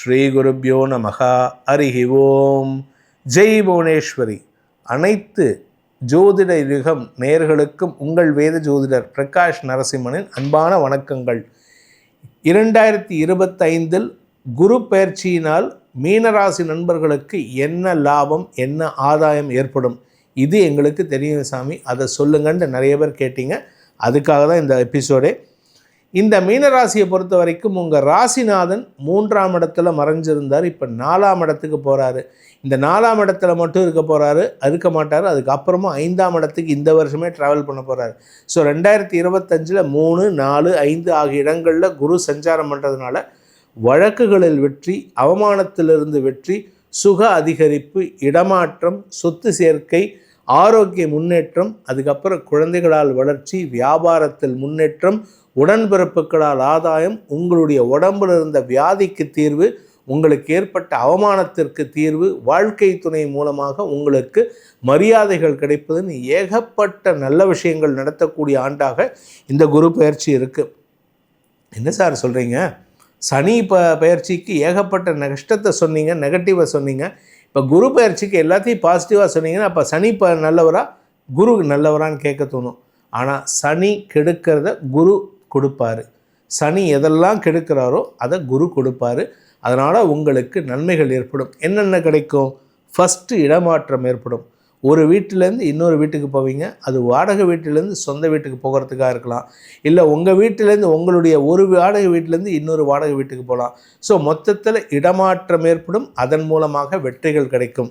ஸ்ரீ குருப்யோ நமஹ. ஹரிஹி ஓம். ஜெய் புவனேஸ்வரி. அனைத்து ஜோதிட யுகம் நேயர்களுக்கும் உங்கள் வேத ஜோதிடர் பிரகாஷ் நரசிம்மனின் அன்பான வணக்கங்கள். 2025 குரு பயிற்சியினால் மீனராசி நண்பர்களுக்கு என்ன லாபம், என்ன ஆதாயம் ஏற்படும், இது எங்களுக்கு தெரியும் சாமி, அதை சொல்லுங்கன்னு நிறைய பேர் கேட்டீங்க. அதுக்காக தான் இந்த எபிசோடே. இந்த மீனராசியை பொறுத்த வரைக்கும் உங்கள் ராசிநாதன் 3ஆம் இடத்துல மறைஞ்சிருந்தார். இப்போ 4ஆம் இடத்துக்கு போகிறாரு. இந்த 4ஆம் இடத்துல மட்டும் இருக்க மாட்டார். அதுக்கப்புறமா 5ஆம் இடத்துக்கு இந்த வருஷமே ட்ராவல் பண்ண போகிறாரு. ஸோ 2025 3, 4, 5 ஆகிய இடங்களில் குரு சஞ்சாரம் பண்ணுறதுனால வழக்குகளில் வெற்றி, அவமானத்திலிருந்து வெற்றி, சுக அதிகரிப்பு, இடமாற்றம், சொத்து சேர்க்கை, ஆரோக்கிய முன்னேற்றம், அதுக்கப்புறம் குழந்தைகளால் வளர்ச்சி, வியாபாரத்தில் முன்னேற்றம், உடன்பிறப்புகளால் ஆதாயம், உங்களுடைய உடம்பில் இருந்த வியாதிக்கு தீர்வு, உங்களுக்கு ஏற்பட்ட அவமானத்திற்கு தீர்வு, வாழ்க்கை துணை மூலமாக உங்களுக்கு மரியாதைகள் கிடைப்பதுன்னு ஏகப்பட்ட நல்ல விஷயங்கள் நடத்தக்கூடிய ஆண்டாக இந்த குரு பயிற்சி இருக்குது. என்ன சார் சொல்கிறீங்க? சனி பயிற்சிக்கு ஏகப்பட்ட நஷ்டத்தை சொன்னீங்க, நெகட்டிவாக சொன்னீங்க. இப்போ குரு பயிற்சிக்கு எல்லாத்தையும் பாசிட்டிவாக சொன்னீங்கன்னா அப்போ சனி நல்லவரா குரு நல்லவரான்னு கேட்க தோணும். ஆனால் சனி கெடுக்கிறத குரு கொடுப்பார். சனி எதெல்லாம் கெடுக்கிறாரோ அதை குரு கொடுப்பார். அதனால் உங்களுக்கு நன்மைகள் ஏற்படும். என்னென்ன கிடைக்கும்? ஃபஸ்ட்டு இடமாற்றம் ஏற்படும். ஒரு வீட்டிலேருந்து இன்னொரு வீட்டுக்கு போவீங்க. அது வாடகை வீட்டிலேருந்து சொந்த வீட்டுக்கு போகிறதுக்காக இருக்கலாம். இல்லை உங்கள் வீட்டிலேருந்து உங்களுடைய ஒரு வாடகை வீட்டிலேருந்து இன்னொரு வாடகை வீட்டுக்கு போகலாம். ஸோ மொத்தத்தில் இடமாற்றம் ஏற்படும். அதன் மூலமாக வெற்றிகள் கிடைக்கும்.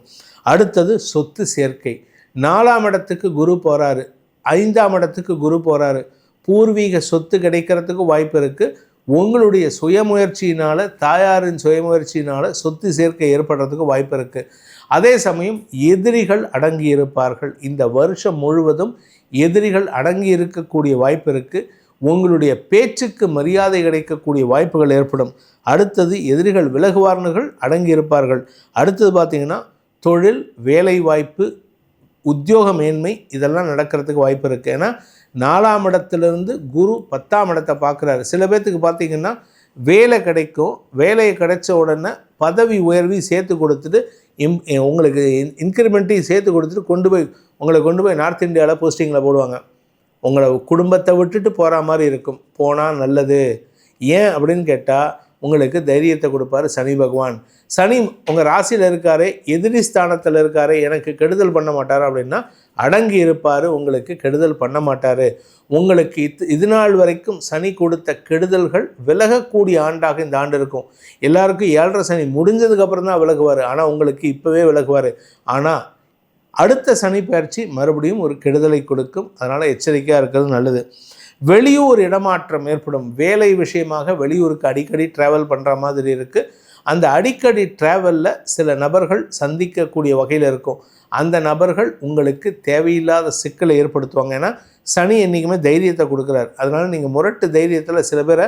அடுத்தது சொத்து சேர்க்கை. 4ஆம் இடத்துக்கு குரு போகிறாரு, 5ஆம் இடத்துக்கு குரு போகிறாரு. பூர்வீக சொத்து கிடைக்கிறதுக்கு வாய்ப்பு இருக்குது. உங்களுடைய சுயமுயற்சியினால், தாயாரின் சுயமுயற்சியினால் சொத்து சேர்க்கை ஏற்படுறதுக்கு வாய்ப்பு இருக்குது. அதே சமயம் எதிரிகள் அடங்கி இருப்பார்கள். இந்த வருஷம் முழுவதும் எதிரிகள் அடங்கி இருக்கக்கூடிய வாய்ப்பு இருக்குது. உங்களுடைய பேச்சுக்கு மரியாதை கிடைக்கக்கூடிய வாய்ப்புகள் ஏற்படும். அடுத்தது எதிரிகள் விலகுவார்கள், அடங்கி இருப்பார்கள். அடுத்தது பார்த்திங்கன்னா தொழில், வேலை வாய்ப்பு, உத்தியோக மேன்மை, இதெல்லாம் நடக்கிறதுக்கு வாய்ப்பு இருக்குது. ஏன்னா 4ஆம் இடத்துலேருந்து குரு 10ஆம் இடத்தை பார்க்குறாரு. சில பேர்த்துக்கு பார்த்திங்கன்னா வேலை கிடைக்கும். வேலையை கிடைச்ச உடனே பதவி உயர்வி சேர்த்து கொடுத்துட்டு உங்களுக்கு இன்க்ரிமெண்ட்டையும் சேர்த்து கொடுத்துட்டு உங்களை கொண்டு போய் நார்த் இந்தியாவில் போஸ்டிங்கில் போடுவாங்க. உங்களை குடும்பத்தை விட்டுட்டு போகிற மாதிரி இருக்கும். போனால் நல்லது. ஏன் அப்படின்னு கேட்டால் உங்களுக்கு தைரியத்தை கொடுப்பாரு சனி பகவான். சனி உங்கள் ராசியில் இருக்காரு, எதிரி ஸ்தானத்தில் இருக்காரு, எனக்கு கெடுதல் பண்ண மாட்டார் அப்படின்னா அடங்கி இருப்பார், உங்களுக்கு கெடுதல் பண்ண மாட்டார். உங்களுக்கு இது நாள் வரைக்கும் சனி கொடுத்த கெடுதல்கள் விலகக்கூடிய ஆண்டாக இந்த ஆண்டு இருக்கும். எல்லாருக்கும் 7.5 சனி முடிஞ்சதுக்கப்புறம் தான் விலகுவார். ஆனால் உங்களுக்கு இப்போவே விலகுவார். ஆனால் அடுத்த சனி பயிற்சி மறுபடியும் ஒரு கெடுதலை கொடுக்கும். அதனால் எச்சரிக்கையாக இருக்கிறது நல்லது. வெளியூர் இடமாற்றம் ஏற்படும். வேலை விஷயமாக வெளியூருக்கு அடிக்கடி ட்ராவல் பண்ணுற மாதிரி இருக்குது. அந்த அடிக்கடி ட்ராவலில் சில நபர்கள் சந்திக்கக்கூடிய வகையில் இருக்கும். அந்த நபர்கள் உங்களுக்கு தேவையில்லாத சிக்கலை ஏற்படுத்துவாங்க. ஏன்னா சனி என்றைக்குமே தைரியத்தை கொடுக்குறாரு. அதனால் நீங்கள் முரட்டு தைரியத்தில் சில பேரை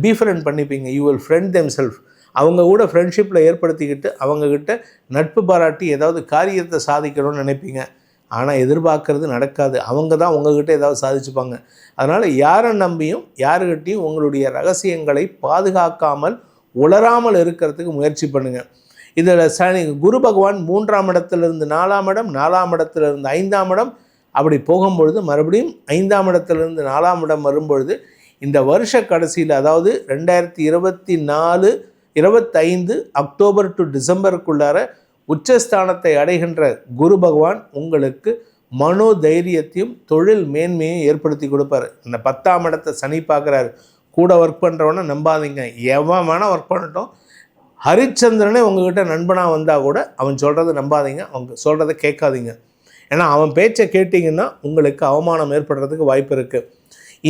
பீஃப்ரெண்ட் பண்ணிப்பீங்க. You will friend them self. அவங்க கூட ஃப்ரெண்ட்ஷிப்பில் ஏற்படுத்திக்கிட்டு அவங்கக்கிட்ட நட்பு பாராட்டி ஏதாவது காரியத்தை சாதிக்கணும்னு நினைப்பீங்க. ஆனால் எதிர்பார்க்கறது நடக்காது. அவங்க தான் உங்கள்கிட்ட ஏதாவது சாதிச்சுப்பாங்க. அதனால் யாரை நம்பியும் யாருக்கிட்டையும் உங்களுடைய ரகசியங்களை பாதுகாக்காமல் உளராமல் இருக்கிறதுக்கு முயற்சி பண்ணுங்கள். இதில் குரு பகவான் 3ஆம் இடத்துலேருந்து 4ஆம் இடம், 4ஆம் இடத்துலேருந்து 5ஆம் இடம் அப்படி போகும்பொழுது மறுபடியும் 5ஆம் இடத்துலேருந்து 4ஆம் இடம் வரும்பொழுது இந்த வருஷ கடைசியில், அதாவது 2024, 25 அக்டோபர் டு டிசம்பருக்குள்ளார உச்சஸ்தானத்தை அடைகின்ற குரு பகவான் உங்களுக்கு மனோ தைரியத்தையும் தொழில் மேன்மையும் ஏற்படுத்தி கொடுப்பார். இந்த 10ஆம் இடத்தை சனி பார்க்குறாரு. கூட ஒர்க் பண்ணுறவனை நம்பாதீங்க. எவன் வேணால் ஒர்க் பண்ணட்டும். ஹரிச்சந்திரனே உங்ககிட்ட நண்பனாக வந்தால் கூட அவன் சொல்கிறத நம்பாதீங்க, அவங்க சொல்கிறத கேட்காதீங்க. ஏன்னா அவன் பேச்சை கேட்டிங்கன்னா உங்களுக்கு அவமானம் ஏற்படுறதுக்கு வாய்ப்பு இருக்குது.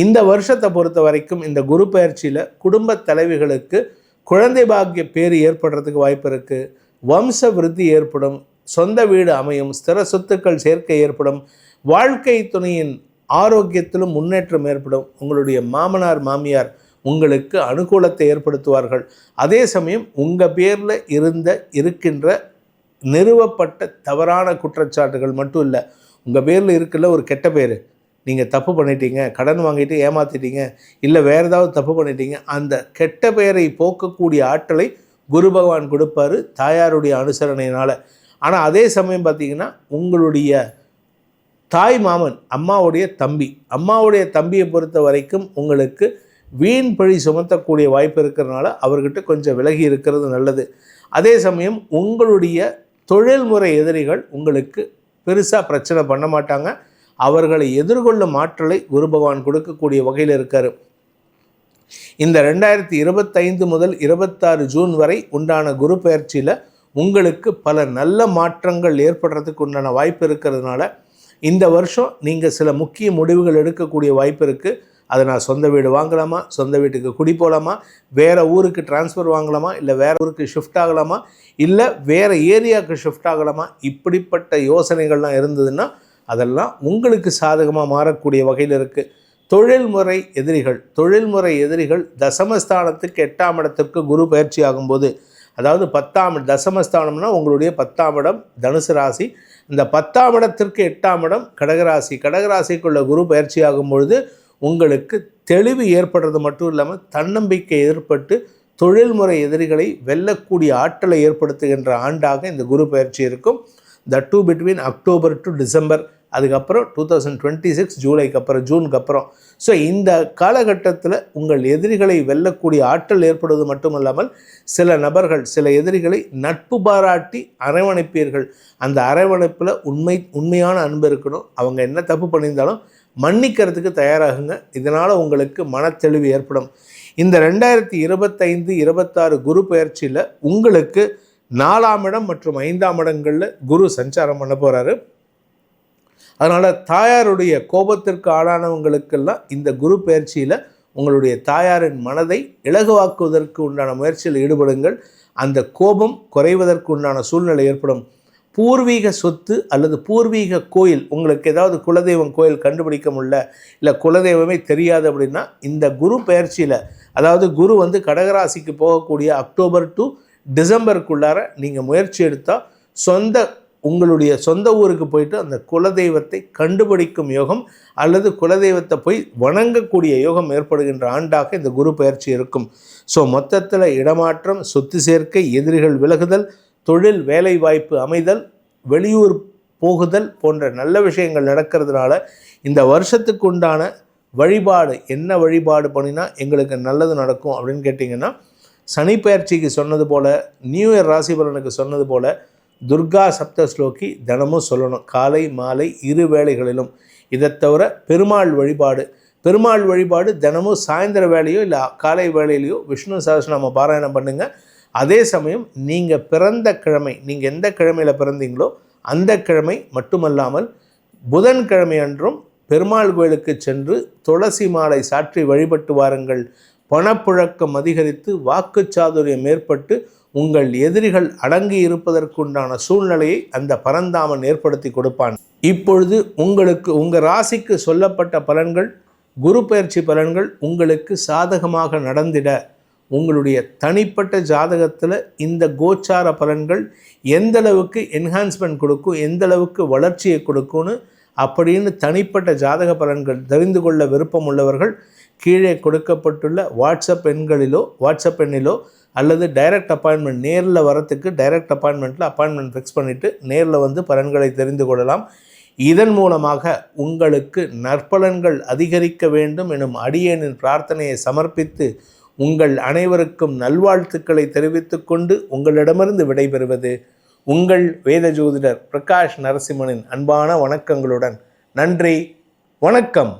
இந்த வருஷத்தை பொறுத்த வரைக்கும் இந்த குரு பயிற்சியில் குடும்ப தலைவிகளுக்கு குழந்தை பாக்கிய பேர் ஏற்படுறதுக்கு வாய்ப்பு இருக்குது. வம்ச விருத்தி ஏற்படும். சொந்த வீடு அமையும். ஸ்திர சொத்துக்கள் சேர்க்கை ஏற்படும். வாழ்க்கை துணையின் ஆரோக்கியத்திலும் முன்னேற்றம் ஏற்படும். உங்களுடைய மாமனார் மாமியார் உங்களுக்கு அனுகூலத்தை ஏற்படுத்துவார்கள். அதே சமயம் உங்கள் பேரில் இருக்கின்ற நிறுவப்பட்ட தவறான குற்றச்சாட்டுகள் மட்டும் இல்லை, உங்கள் பேரில் இருக்குல்ல ஒரு கெட்ட பேர், நீங்கள் தப்பு பண்ணிட்டீங்க, கடன் வாங்கிட்டு ஏமாற்றிட்டீங்க, இல்லை வேறு ஏதாவது தப்பு பண்ணிட்டீங்க, அந்த கெட்ட பெயரை போக்கக்கூடிய ஆற்றலை குரு பகவான் கொடுப்பாரு தாயாருடைய அனுசரணையினால். ஆனால் அதே சமயம் பார்த்திங்கன்னா உங்களுடைய தாய் மாமன் அம்மாவுடைய தம்பியை பொறுத்த வரைக்கும் உங்களுக்கு வீண் பழி சுமத்தக்கூடிய வாய்ப்பு இருக்கிறதுனால அவர்கிட்ட கொஞ்சம் விலகி இருக்கிறது நல்லது. அதே சமயம் உங்களுடைய தொழில்முறை எதிரிகள் உங்களுக்கு பெருசாக பிரச்சனை பண்ண மாட்டாங்க. அவர்களை எதிர்கொள்ளும் ஆற்றலை குரு பகவான் கொடுக்கக்கூடிய வகையில் இருக்கார். இந்த 2025 முதல் 26 ஜூன் வரை உண்டான குரு பெயர்ச்சியில் உங்களுக்கு பல நல்ல மாற்றங்கள் ஏற்படுறதுக்கு உண்டான வாய்ப்பு இருக்கிறதுனால இந்த வருஷம் நீங்கள் சில முக்கிய முடிவுகள் எடுக்கக்கூடிய வாய்ப்பு இருக்குது. அதை நான் சொந்த வீடு வாங்கலாமா, சொந்த வீட்டுக்கு குடி போகலாமா, வேறு ஊருக்கு டிரான்ஸ்ஃபர் வாங்கலாமா, இல்லை வேறு ஊருக்கு ஷிஃப்ட் ஆகலாமா, இல்லை வேறு ஏரியாவுக்கு ஷிஃப்ட் ஆகலாமா, இப்படிப்பட்ட யோசனைகள்லாம் இருந்ததுன்னா அதெல்லாம் உங்களுக்கு சாதகமாக மாறக்கூடிய வகையில் இருக்குது. தொழில்முறை எதிரிகள் தசமஸ்தானத்துக்கு 8ஆம் இடத்திற்கு குரு பயிற்சி ஆகும்போது, அதாவது 10ஆம் தசமஸ்தானம்னா உங்களுடைய 10ஆம் இடம் தனுசு ராசி, இந்த 10ஆம் இடத்திற்கு 8ஆம் இடம் கடகராசிக்குள்ள குரு பயிற்சி ஆகும்பொழுது உங்களுக்கு தெளிவு ஏற்படுறது மட்டும் இல்லாமல் தன்னம்பிக்கை ஏற்பட்டு தொழில்முறை எதிரிகளை வெல்லக்கூடிய ஆற்றலை ஏற்படுத்துகின்ற ஆண்டாக இந்த குரு பயிற்சி இருக்கும். That too between October to December, அதுக்கப்புறம் 2026 ஜூலைக்கு அப்புறம் ஜூனுக்கு அப்புறம். ஸோ இந்த காலகட்டத்தில் உங்கள் எதிரிகளை வெல்லக்கூடிய ஆற்றல் ஏற்படுவது மட்டுமல்லாமல் சில எதிரிகளை நட்பு பாராட்டி அரவணைப்பீர்கள். அந்த அரவணைப்பில் உண்மையான அன்பு இருக்கணும். அவங்க என்ன தப்பு பண்ணியிருந்தாலும் மன்னிக்கிறதுக்கு தயாராகுங்க. இதனால் உங்களுக்கு மனத்தெளிவு ஏற்படும். இந்த 2025-26 குரு பயிற்சியில் உங்களுக்கு 4ஆம் இடம் மற்றும் 5ஆம் இடங்களில் குரு சஞ்சாரம் பண்ண போகிறாரு. அதனால் தாயாருடைய கோபத்திற்கு ஆளானவங்களுக்கெல்லாம் இந்த குரு பயிற்சியில் உங்களுடைய தாயாரின் மனதை இலகுவாக்குவதற்கு உண்டான முயற்சியில் ஈடுபடுங்கள். அந்த கோபம் குறைவதற்கு உண்டான சூழ்நிலை ஏற்படும். பூர்வீக சொத்து அல்லது பூர்வீக கோயில், உங்களுக்கு ஏதாவது குலதெய்வம் கோயில் கண்டுபிடிக்க முடியல, இல்லை குலதெய்வமே தெரியாது அப்படின்னா இந்த குரு பயிற்சியில், அதாவது குரு கடகராசிக்கு போகக்கூடிய அக்டோபர் டு டிசம்பருக்குள்ளார நீங்கள் முயற்சி எடுத்தால் உங்களுடைய சொந்த ஊருக்கு போயிட்டு அந்த குலதெய்வத்தை கண்டுபிடிக்கும் யோகம் அல்லது குலதெய்வத்தை போய் வணங்கக்கூடிய யோகம் ஏற்படுகின்ற ஆண்டாக இந்த குரு பயிற்சி இருக்கும். ஸோ மொத்தத்தில் இடமாற்றம், சொத்து சேர்க்கை, எதிரிகள் விலகுதல், தொழில் வேலை வாய்ப்பு அமைதல், வெளியூர் போகுதல் போன்ற நல்ல விஷயங்கள் நடக்கிறதுனால இந்த வருஷத்துக்கு உண்டான வழிபாடு என்ன வழிபாடு பண்ணினா எங்களுக்கு நல்லது நடக்கும் அப்படின்னு கேட்டிங்கன்னா, சனி பயிற்சிக்கு சொன்னது போல், நியூ இயர் ராசி பலனுக்கு சொன்னது போல் துர்கா சப்தஸ்லோகி தினமும் சொல்லணும், காலை மாலை 2 வேளைகளிலும். இதை தவிர பெருமாள் வழிபாடு தினமும் சாயந்தர வேலையோ இல்லை காலை வேளையிலையோ விஷ்ணு சஹஸ்ரநாம பாராயணம் பண்ணுங்கள். அதே சமயம் நீங்கள் பிறந்த கிழமை, நீங்கள் எந்த கிழமையில் பிறந்தீங்களோ அந்த கிழமை மட்டுமல்லாமல் புதன்கிழமை அன்றும் பெருமாள் கோயிலுக்கு சென்று துளசி மாலை சாற்றி வழிபட்டு வாருங்கள். பணப்புழக்கம் அதிகரித்து வாக்குச்சாதுரியம் ஏற்பட்டு உங்கள் எதிரிகள் அடங்கி இருப்பதற்குண்டான சூழ்நிலையை அந்த பரந்தாமன் ஏற்படுத்தி கொடுப்பான். இப்பொழுது உங்கள் ராசிக்கு சொல்லப்பட்ட பலன்கள், குரு பயிற்சி பலன்கள் உங்களுக்கு சாதகமாக நடந்திட உங்களுடைய தனிப்பட்ட ஜாதகத்தில் இந்த கோச்சார பலன்கள் எந்தளவுக்கு என்ஹான்ஸ்மெண்ட் கொடுக்கும், எந்தளவுக்கு வளர்ச்சியை கொடுக்கும்னு அப்படின்னு தனிப்பட்ட ஜாதக பலன்கள் தெரிந்து கொள்ள விருப்பம் உள்ளவர்கள் கீழே கொடுக்கப்பட்டுள்ள வாட்ஸ்அப் எண்ணிலோ அல்லது டைரக்ட் அப்பாயின்மெண்ட், நேரில் வரத்துக்கு டைரக்ட் அப்பாயின்மெண்ட் ஃபிக்ஸ் பண்ணிவிட்டு நேரில் பலன்களை தெரிந்து கொள்ளலாம். இதன் மூலமாக உங்களுக்கு நற்பலன்கள் அதிகரிக்க வேண்டும் எனும் அடியேனின் பிரார்த்தனையை சமர்ப்பித்து உங்கள் அனைவருக்கும் நல்வாழ்த்துக்களை தெரிவித்துக் கொண்டு உங்களிடமிருந்து விடைபெறுவது உங்கள் வேத ஜோதிடர் பிரகாஷ் நரசிம்மனின் அன்பான வணக்கங்களுடன். நன்றி, வணக்கம்.